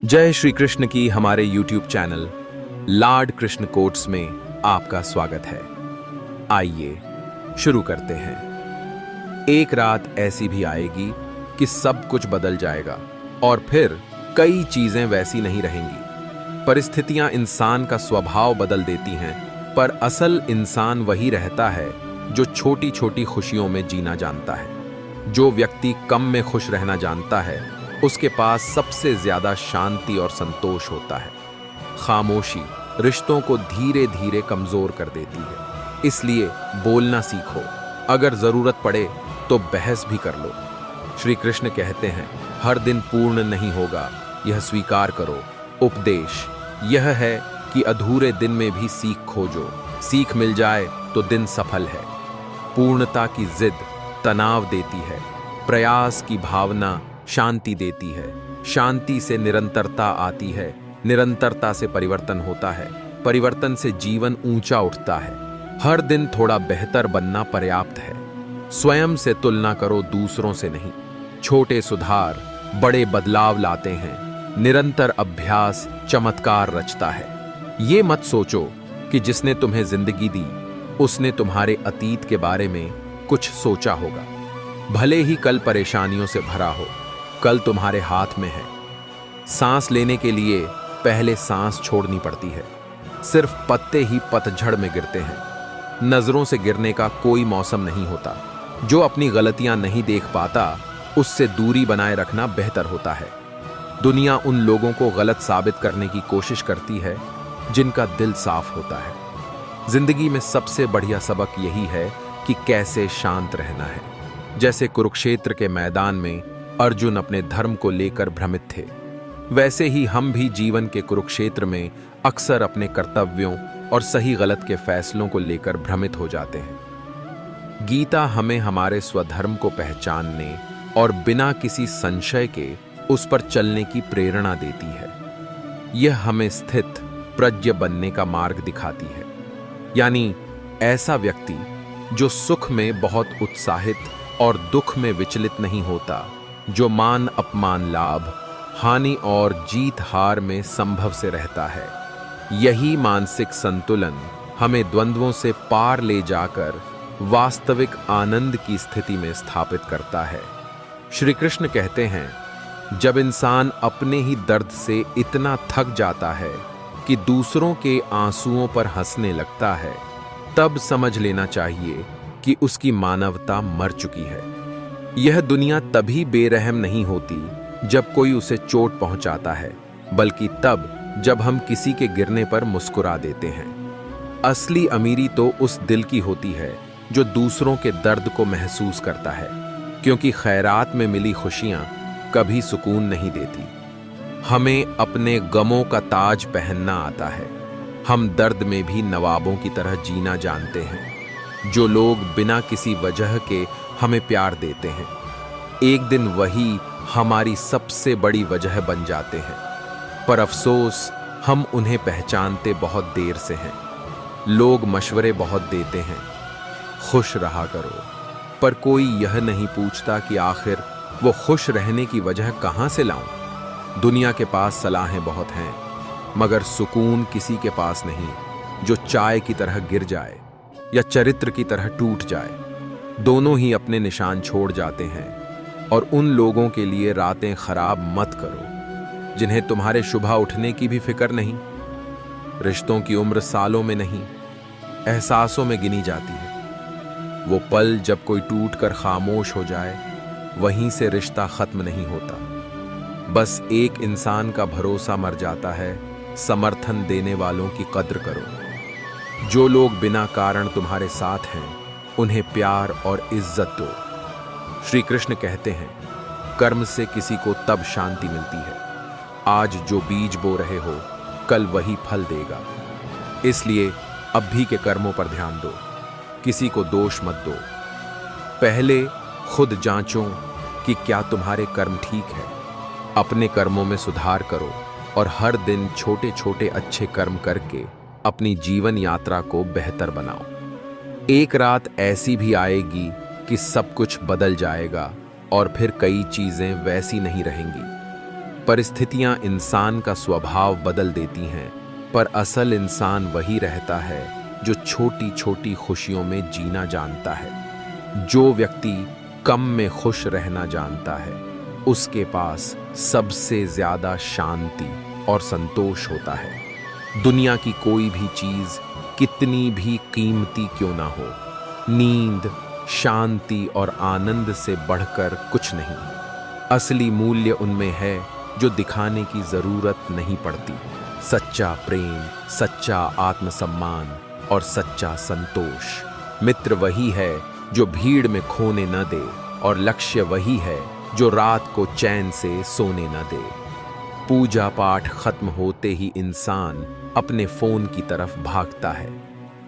जय श्री कृष्ण की हमारे YouTube channel Lord Krishna quotes में आपका स्वागत है। आइए शुरू करते हैं। एक रात ऐसी भी आएगी कि सब कुछ बदल जाएगा और फिर कई चीजें वैसी नहीं रहेंगी। परिस्थितियां इंसान का स्वभाव बदल देती हैं, पर असल इंसान वही रहता है जो छोटी छोटी खुशियों में जीना जानता है। जो व्यक्ति कम में खुश रहना जानता है उसके पास सबसे ज्यादा शांति और संतोष होता है। खामोशी रिश्तों को धीरे धीरे कमजोर कर देती है, इसलिए बोलना सीखो। अगर जरूरत पड़े तो बहस भी कर लो। श्री कृष्ण कहते हैं, हर दिन पूर्ण नहीं होगा, यह स्वीकार करो। उपदेश यह है कि अधूरे दिन में भी सीख खोजो। सीख मिल जाए तो दिन सफल है। पूर्णता की जिद तनाव देती है। प्रयास की भावना शांति देती है। शांति से निरंतरता आती है। निरंतरता से परिवर्तन होता है। परिवर्तन से जीवन ऊंचा उठता है। हर दिन थोड़ा बेहतर बनना पर्याप्त है। स्वयं से तुलना करो, दूसरों से नहीं। छोटे सुधार बड़े बदलाव लाते हैं। निरंतर अभ्यास चमत्कार रचता है। ये मत सोचो कि जिसने तुम्हें जिंदगी दी उसने तुम्हारे अतीत के बारे में कुछ सोचा होगा। भले ही कल परेशानियों से भरा हो, कल तुम्हारे हाथ में है। सांस लेने के लिए पहले सांस छोड़नी पड़ती है। सिर्फ पत्ते ही पतझड़ में गिरते हैं। नजरों से गिरने का कोई मौसम नहीं होता। जो अपनी गलतियां नहीं देख पाता उससे दूरी बनाए रखना बेहतर होता है। दुनिया उन लोगों को गलत साबित करने की कोशिश करती है जिनका दिल साफ होता है। जिंदगी में सबसे बढ़िया सबक यही है कि कैसे शांत रहना है। जैसे कुरुक्षेत्र के मैदान में अर्जुन अपने धर्म को लेकर भ्रमित थे, वैसे ही हम भी जीवन के कुरुक्षेत्र में अक्सर अपने कर्तव्यों और सही गलत के फैसलों को लेकर भ्रमित हो जाते हैं। गीता हमें हमारे स्वधर्म को पहचानने और बिना किसी संशय के उस पर चलने की प्रेरणा देती है। यह हमें स्थित प्रज्ञ बनने का मार्ग दिखाती है, यानी ऐसा व्यक्ति जो सुख में बहुत उत्साहित और दुख में विचलित नहीं होता, जो मान अपमान लाभ हानि और जीत हार में संभव से रहता है। यही मानसिक संतुलन हमें द्वंद्वों से पार ले जाकर वास्तविक आनंद की स्थिति में स्थापित करता है। श्री कृष्ण कहते हैं, जब इंसान अपने ही दर्द से इतना थक जाता है कि दूसरों के आंसुओं पर हंसने लगता है, तब समझ लेना चाहिए कि उसकी मानवता मर चुकी है। यह दुनिया तभी बेरहम नहीं होती जब कोई उसे चोट पहुंचाता है, बल्कि तब जब हम किसी के गिरने पर मुस्कुरा देते हैं। असली अमीरी तो उस दिल की होती है जो दूसरों के दर्द को महसूस करता है, क्योंकि खैरात में मिली खुशियां कभी सुकून नहीं देती। हमें अपने गमों का ताज पहनना आता है। हम दर्द में भी नवाबों की तरह जीना जानते हैं। जो लोग बिना किसी वजह के हमें प्यार देते हैं, एक दिन वही हमारी सबसे बड़ी वजह बन जाते हैं। पर अफसोस, हम उन्हें पहचानते बहुत देर से हैं। लोग मशवरे बहुत देते हैं, खुश रहा करो, पर कोई यह नहीं पूछता कि आखिर वो खुश रहने की वजह कहां से लाऊं। दुनिया के पास सलाहें बहुत हैं, मगर सुकून किसी के पास नहीं जो चाय की तरह गिर जाए या चरित्र की तरह टूट जाए। दोनों ही अपने निशान छोड़ जाते हैं। और उन लोगों के लिए रातें खराब मत करो जिन्हें तुम्हारे सुबह उठने की भी फिक्र नहीं। रिश्तों की उम्र सालों में नहीं, एहसासों में गिनी जाती है। वो पल जब कोई टूटकर खामोश हो जाए, वहीं से रिश्ता खत्म नहीं होता। बस एक इंसान का भरोसा मर जाता है। समर्थन देने वालों की कद्र करो। जो लोग बिना कारण तुम्हारे साथ हैं, उन्हें प्यार और इज्जत दो। श्री कृष्ण कहते हैं, कर्म से किसी को तब शांति मिलती है। आज जो बीज बो रहे हो, कल वही फल देगा। इसलिए अब भी के कर्मों पर ध्यान दो। किसी को दोष मत दो। पहले खुद जांचो कि क्या तुम्हारे कर्म ठीक है। अपने कर्मों में सुधार करो और हर दिन छोटे छोटे अच्छे कर्म करके अपनी जीवन यात्रा को बेहतर बनाओ। एक रात ऐसी भी आएगी कि सब कुछ बदल जाएगा और फिर कई चीजें वैसी नहीं रहेंगी। परिस्थितियां इंसान का स्वभाव बदल देती हैं, पर असल इंसान वही रहता है जो छोटी छोटी खुशियों में जीना जानता है। जो व्यक्ति कम में खुश रहना जानता है, उसके पास सबसे ज्यादा शांति और संतोष होता है। दुनिया की कोई भी चीज कितनी भी कीमती क्यों ना हो, नींद, शांति और आनंद से बढ़कर कुछ नहीं। असली मूल्य उनमें है जो दिखाने की जरूरत नहीं पड़ती। सच्चा प्रेम, सच्चा आत्मसम्मान और सच्चा संतोष। मित्र वही है जो भीड़ में खोने न दे, और लक्ष्य वही है जो रात को चैन से सोने न दे। पूजा पाठ खत्म होते ही इंसान अपने फोन की तरफ भागता है,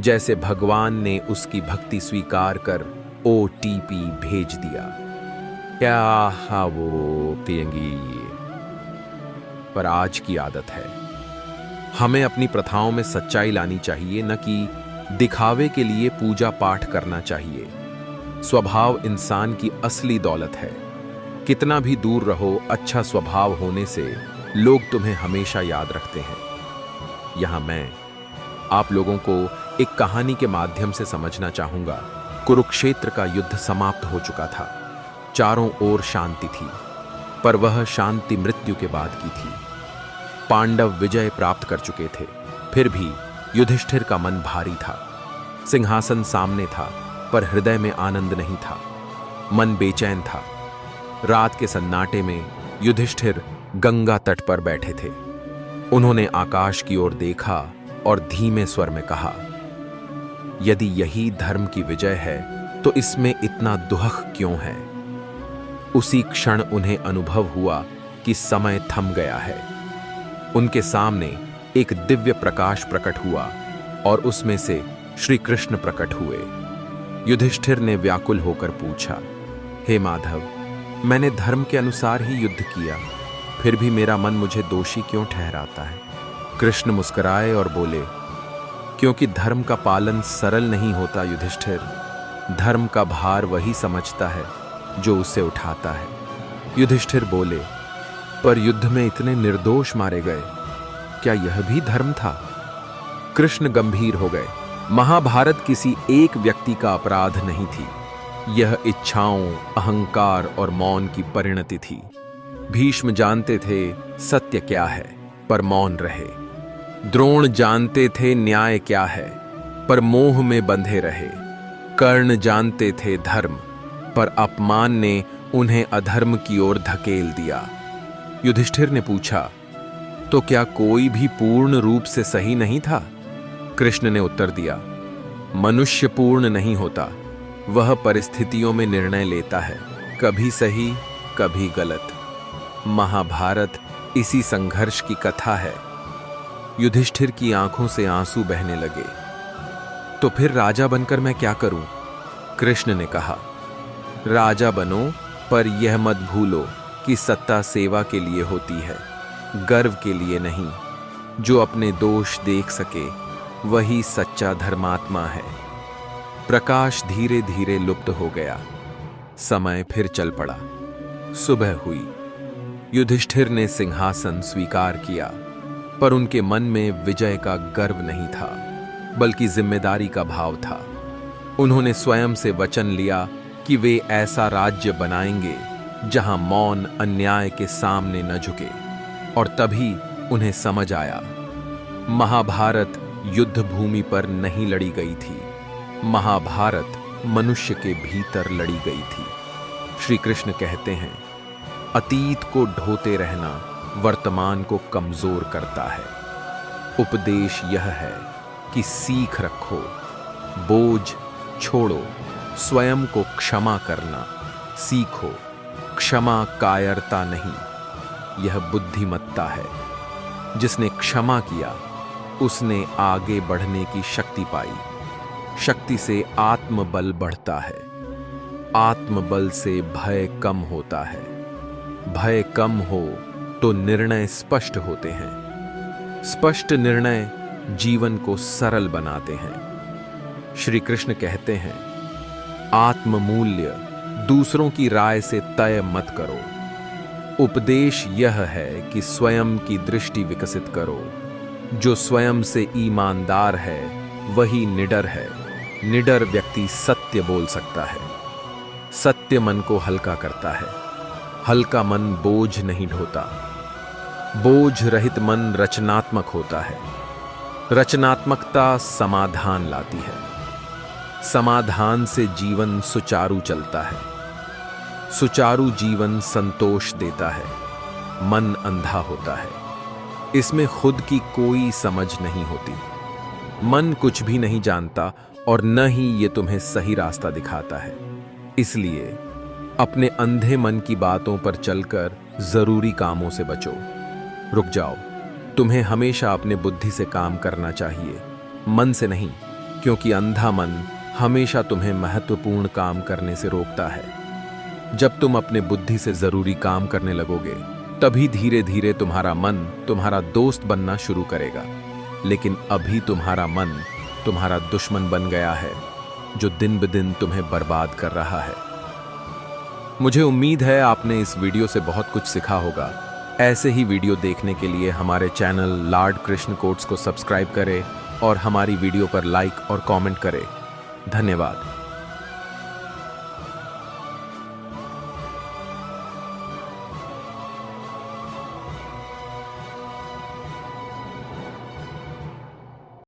जैसे भगवान ने उसकी भक्ति स्वीकार कर OTP भेज दिया। क्या वो पिएंगी, पर आज की आदत है। हमें अपनी प्रथाओं में सच्चाई लानी चाहिए, न कि दिखावे के लिए पूजा पाठ करना चाहिए। स्वभाव इंसान की असली दौलत है। कितना भी दूर रहो, अच्छा स्वभाव होने से लोग तुम्हें हमेशा याद रखते हैं। यहां मैं आप लोगों को एक कहानी के माध्यम से समझना चाहूंगा। कुरुक्षेत्र का युद्ध समाप्त हो चुका था। चारों ओर शांति थी, पर वह शांति मृत्यु के बाद की थी। पांडव विजय प्राप्त कर चुके थे, फिर भी युधिष्ठिर का मन भारी था। सिंहासन सामने था, पर हृदय में आनंद नहीं था। मन बेचैन था। रात के सन्नाटे में युधिष्ठिर गंगा तट पर बैठे थे। उन्होंने आकाश की ओर देखा और धीमे स्वर में कहा, यदि यही धर्म की विजय है तो इसमें इतना दुख क्यों है। उसी क्षण उन्हें अनुभव हुआ कि समय थम गया है। उनके सामने एक दिव्य प्रकाश प्रकट हुआ और उसमें से श्री कृष्ण प्रकट हुए। युधिष्ठिर ने व्याकुल होकर पूछा, हे माधव, मैंने धर्म के अनुसार ही युद्ध किया, फिर भी मेरा मन मुझे दोषी क्यों ठहराता है। कृष्ण मुस्कुराए और बोले, क्योंकि धर्म का पालन सरल नहीं होता युधिष्ठिर। धर्म का भार वही समझता है जो उसे उठाता है। युधिष्ठिर बोले, पर युद्ध में इतने निर्दोष मारे गए, क्या यह भी धर्म था? कृष्ण गंभीर हो गए। महाभारत किसी एक व्यक्ति का अपराध नहीं थी। यह इच्छाओं, अहंकार और मौन की परिणति थी। भीष्म जानते थे सत्य क्या है, पर मौन रहे। द्रोण जानते थे न्याय क्या है, पर मोह में बंधे रहे। कर्ण जानते थे धर्म, पर अपमान ने उन्हें अधर्म की ओर धकेल दिया। युधिष्ठिर ने पूछा, तो क्या कोई भी पूर्ण रूप से सही नहीं था? कृष्ण ने उत्तर दिया, मनुष्य पूर्ण नहीं होता। वह परिस्थितियों में निर्णय लेता है, कभी सही कभी गलत। महाभारत इसी संघर्ष की कथा है। युधिष्ठिर की आंखों से आंसू बहने लगे। तो फिर राजा बनकर मैं क्या करूं? कृष्ण ने कहा, राजा बनो, पर यह मत भूलो कि सत्ता सेवा के लिए होती है, गर्व के लिए नहीं। जो अपने दोष देख सके वही सच्चा धर्मात्मा है। प्रकाश धीरे धीरे लुप्त हो गया। समय फिर चल पड़ा। सुबह हुई। युधिष्ठिर ने सिंहासन स्वीकार किया, पर उनके मन में विजय का गर्व नहीं था, बल्कि जिम्मेदारी का भाव था। उन्होंने स्वयं से वचन लिया कि वे ऐसा राज्य बनाएंगे जहां मौन अन्याय के सामने न झुके। और तभी उन्हें समझ आया, महाभारत युद्ध भूमि पर नहीं लड़ी गई थी, महाभारत मनुष्य के भीतर लड़ी गई थी। श्री कृष्ण कहते हैं, अतीत को ढोते रहना वर्तमान को कमजोर करता है। उपदेश यह है कि सीख रखो, बोझ छोड़ो, स्वयं को क्षमा करना सीखो। क्षमा कायरता नहीं, यह बुद्धिमत्ता है। जिसने क्षमा किया उसने आगे बढ़ने की शक्ति पाई। शक्ति से आत्मबल बढ़ता है, आत्मबल से भय कम होता है। भय कम हो तो निर्णय स्पष्ट होते हैं। स्पष्ट निर्णय जीवन को सरल बनाते हैं। श्री कृष्ण कहते हैं, आत्ममूल्य दूसरों की राय से तय मत करो। उपदेश यह है कि स्वयं की दृष्टि विकसित करो। जो स्वयं से ईमानदार है वही निडर है। निडर व्यक्ति सत्य बोल सकता है। सत्य मन को हल्का करता है। हल्का मन बोझ नहीं ढोता। बोझ रहित मन रचनात्मक होता है। रचनात्मकता समाधान लाती है। समाधान से जीवन सुचारू चलता है। सुचारू जीवन संतोष देता है। मन अंधा होता है। इसमें खुद की कोई समझ नहीं होती। मन कुछ भी नहीं जानता और न ही ये तुम्हें सही रास्ता दिखाता है। इसलिए अपने अंधे मन की बातों पर चलकर जरूरी कामों से बचो। रुक जाओ। तुम्हें हमेशा अपने बुद्धि से काम करना चाहिए, मन से नहीं, क्योंकि अंधा मन हमेशा तुम्हें महत्वपूर्ण काम करने से रोकता है। जब तुम अपने बुद्धि से जरूरी काम करने लगोगे तभी धीरे धीरे तुम्हारा मन तुम्हारा दोस्त बनना शुरू करेगा। लेकिन अभी तुम्हारा मन तुम्हारा दुश्मन बन गया है, जो दिन ब दिन तुम्हें बर्बाद कर रहा है। मुझे उम्मीद है आपने इस वीडियो से बहुत कुछ सीखा होगा। ऐसे ही वीडियो देखने के लिए हमारे चैनल लॉर्ड कृष्ण कोट्स को सब्सक्राइब करें और हमारी वीडियो पर लाइक और कमेंट करें। धन्यवाद।